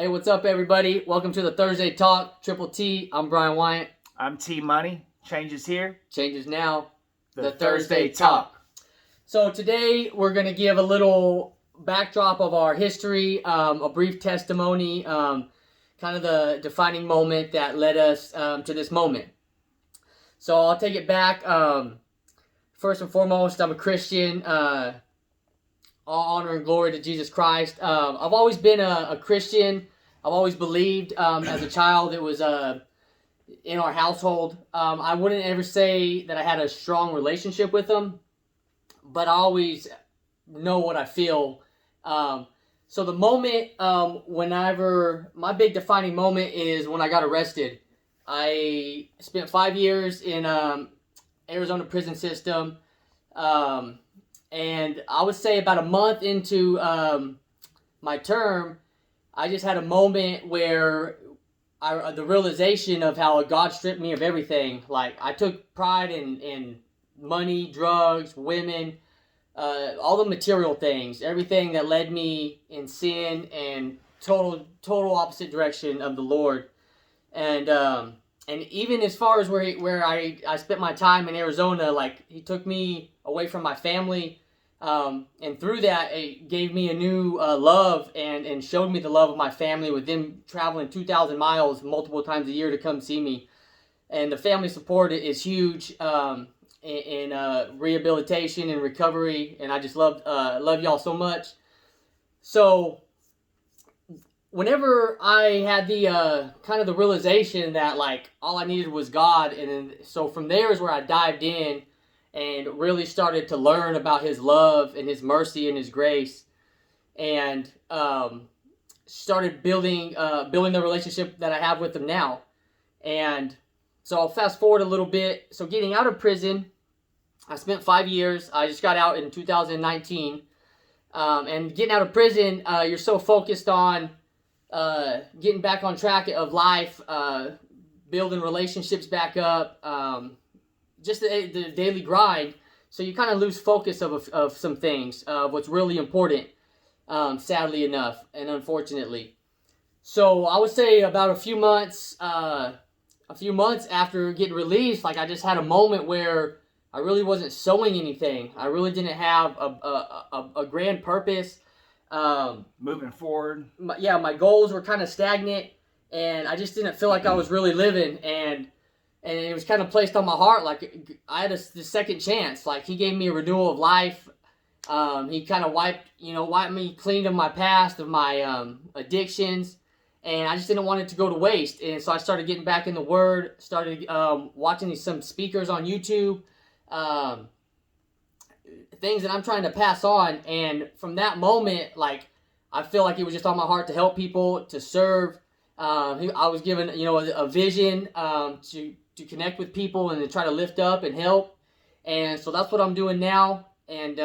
Hey, what's up, everybody? Welcome to the Thursday Talk, Triple T. I'm Brian Wyatt. I'm T Money. Changes here. Changes now. The Thursday Talk. So today we're going to give a little backdrop of our history, a brief testimony, kind of the defining moment that led us to this moment. So I'll take it back. First and foremost, I'm a Christian. All honor and glory to Jesus Christ. I've always been a Christian. I've always believed as a child. It was in our household. I wouldn't ever say that I had a strong relationship with him, but I always know what I feel. So the moment, whenever my big defining moment is when I got arrested. I spent 5 years in Arizona prison system. And I would say about a month into my term, I just had a moment where the realization of how God stripped me of everything. Like, I took pride in money, drugs, women, all the material things, everything that led me in sin and total opposite direction of the Lord. And even as far as where I spent my time in Arizona, like, He took me away from my family. And through that, it gave me a new love and showed me the love of my family, with them traveling 2,000 miles multiple times a year to come see me. And the family support is huge in rehabilitation and recovery, and I just love y'all so much. So whenever I had the kind of the realization that, like, all I needed was God, and so from there is where I dived in and really started to learn about His love and His mercy and His grace, and started building the relationship that I have with Him now. And so I'll fast forward a little bit. So getting out of prison, I spent 5 years. I just got out in 2019. And getting out of prison, you're so focused on getting back on track of life, building relationships back up, just the daily grind. So you kind of lose focus of some things, of what's really important, sadly enough and unfortunately. So I would say about a few months after getting released, like, I just had a moment where I really wasn't sowing anything. I really didn't have a grand purpose. Moving forward. My goals were kind of stagnant, and I just didn't feel like I was really living. And it was kind of placed on my heart, like, I had the second chance. Like, He gave me a renewal of life. He kind of wiped me clean of my past, of my addictions, and I just didn't want it to go to waste. And so I started getting back in the Word, started watching some speakers on YouTube, things that I'm trying to pass on. And from that moment, like, I feel like it was just on my heart to help people, to serve. I was given, a vision to connect with people and to try to lift up and help. And so that's what I'm doing now. And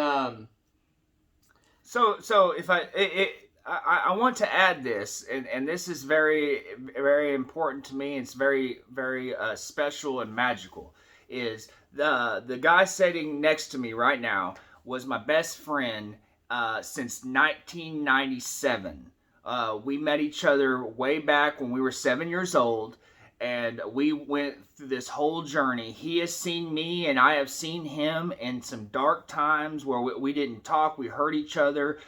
so if I want to add this, and this is very, very important to me. It's very, very special and magical. Is the guy sitting next to me right now was my best friend since 1997. We met each other way back when we were 7 years old, and we went through this whole journey. He has seen me, and I have seen him in some dark times where we didn't talk. We hurt each other.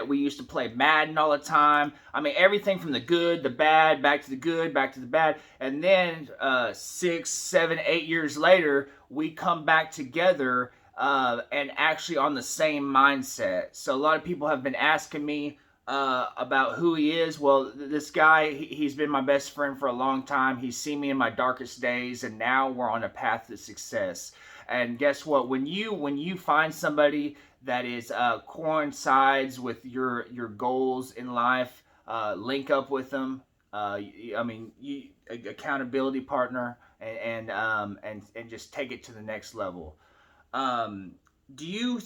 We used to play Madden all the time. I mean, everything from the good, the bad, back to the good, back to the bad. And then 6, 7, 8 years later, we come back together and actually on the same mindset. So a lot of people have been asking me about who he is. Well, this guy, he's been my best friend for a long time. He's seen me in my darkest days, and now we're on a path to success. And guess what? When you find somebody that is coincides with your goals in life, link up with them. Accountability partner, and just take it to the next level. Do you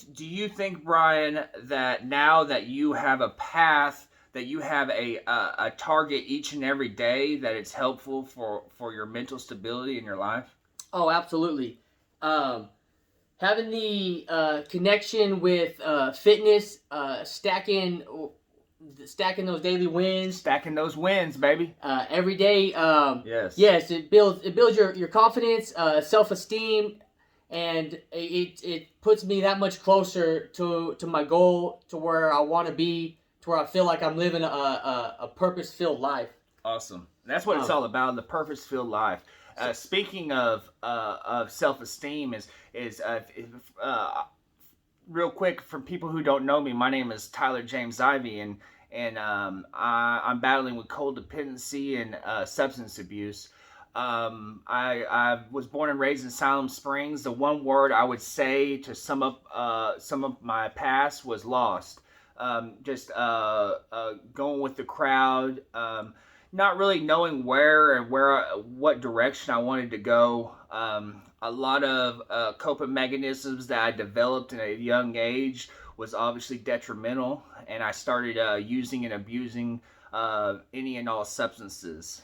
think, Brian, that now that you have a path, that you have a target each and every day, that it's helpful for your mental stability in your life? Oh, absolutely. Having the connection with fitness, stacking stacking those daily wins. Stacking those wins, baby. Every day. Yes. Yes, it builds your confidence, self-esteem, and it puts me that much closer to my goal, to where I want to be, to where I feel like I'm living a purpose-filled life. Awesome. That's what it's all about, the purpose-filled life. Speaking of self-esteem, is real quick, for people who don't know me, my name is Tyler James Ivey, and I'm battling with codependency and substance abuse. I was born and raised in Siloam Springs. The one word I would say to sum up some of my past was lost. Just going with the crowd, not really knowing what direction I wanted to go. A lot of coping mechanisms that I developed at a young age was obviously detrimental, and I started using and abusing any and all substances.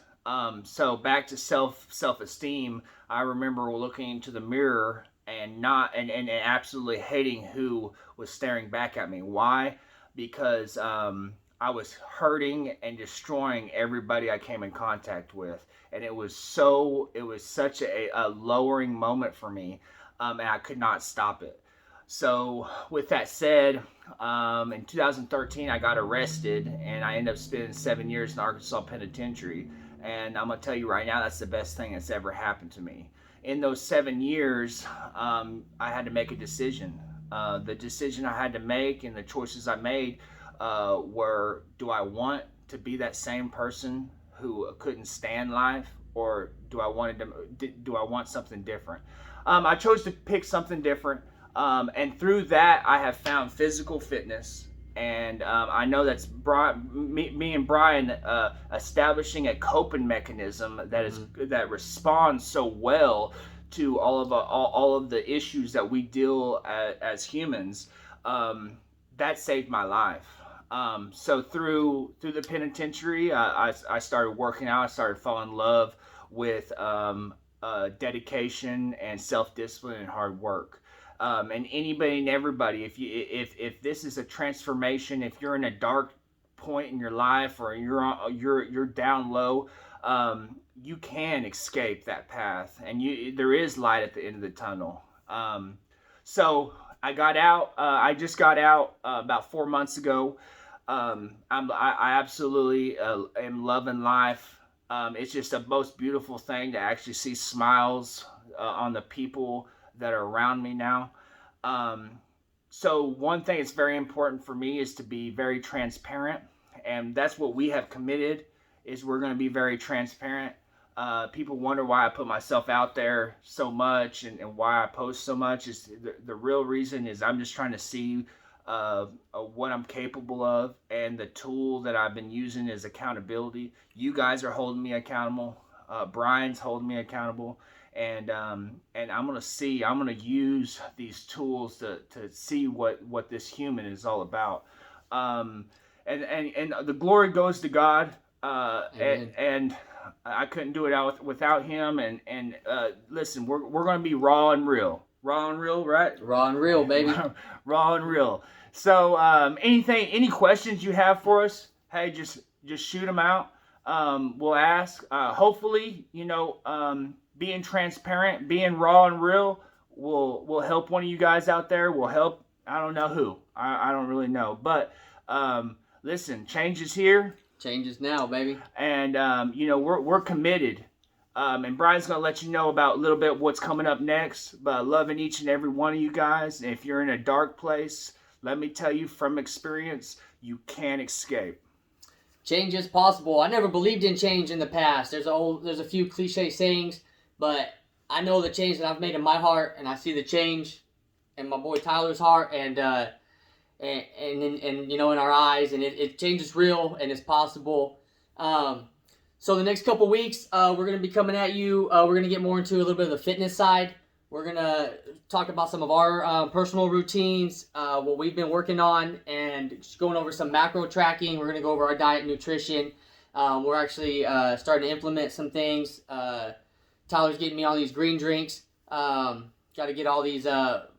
So back to self-esteem, I remember looking into the mirror and absolutely hating who was staring back at me. Why? Because I was hurting and destroying everybody I came in contact with, and it was such a lowering moment for me, and I could not stop it. So with that said, in 2013 I got arrested, and I ended up spending 7 years in Arkansas Penitentiary. And I'm gonna tell you right now, that's the best thing that's ever happened to me. In those 7 years, I had to make a decision. The decision I had to make and the choices I made were: do I want to be that same person who couldn't stand life, or do I want something different? I chose to pick something different, and through that, I have found physical fitness. And I know that's me and Brian establishing a coping mechanism that responds so well to all of the issues that we deal as humans. That saved my life. So through the penitentiary, I started working out. I started falling in love with dedication and self-discipline and hard work. And anybody and everybody, if this is a transformation, if you're in a dark point in your life, or you're down low, you can escape that path, and there is light at the end of the tunnel. So I got out. I just got out about 4 months ago. I absolutely am loving life. It's just the most beautiful thing to actually see smiles on the people that are around me now. So one thing that's very important for me is to be very transparent, and that's what we have committed, is we're going to be very transparent. People wonder why I put myself out there so much and why I post so much. Is the real reason is I'm just trying to see what I'm capable of, and the tool that I've been using is accountability. You guys are holding me accountable. Brian's holding me accountable. And I'm gonna use these tools to see what this human is all about. And the glory goes to God. And I couldn't do it without him. And listen, we're gonna be raw and real, right? Raw and real, baby. Raw and real. So any questions you have for us, hey, just shoot them out. We'll ask. Hopefully, being transparent, being raw and real will help one of you guys out there. Will help, I don't know who. I don't really know. But listen, change is here. Change is now, baby. And we're committed. And Brian's gonna let you know about a little bit what's coming up next. But loving each and every one of you guys. And if you're in a dark place, let me tell you from experience, you can't escape. Change is possible. I never believed in change in the past. There's a few cliche sayings, but I know the change that I've made in my heart, and I see the change in my boy Tyler's heart, and in our eyes, and it change is real and it's possible. So the next couple weeks, we're gonna be coming at you. We're gonna get more into a little bit of the fitness side. We're gonna talk about some of our personal routines, what we've been working on, and just going over some macro tracking. We're gonna go over our diet and nutrition. We're actually starting to implement some things. Tyler's getting me all these green drinks. Got to get all these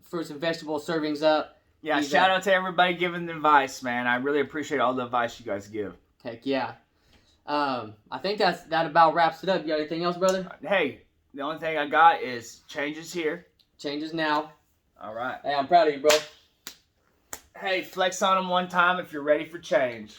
fruits and vegetable servings up. Yeah, He's shout out to everybody giving the advice, man. I really appreciate all the advice you guys give. Heck yeah. I think that about wraps it up. You got anything else, brother? Hey, the only thing I got is changes here. Changes now. All right. Hey, I'm proud of you, bro. Hey, flex on them one time if you're ready for change.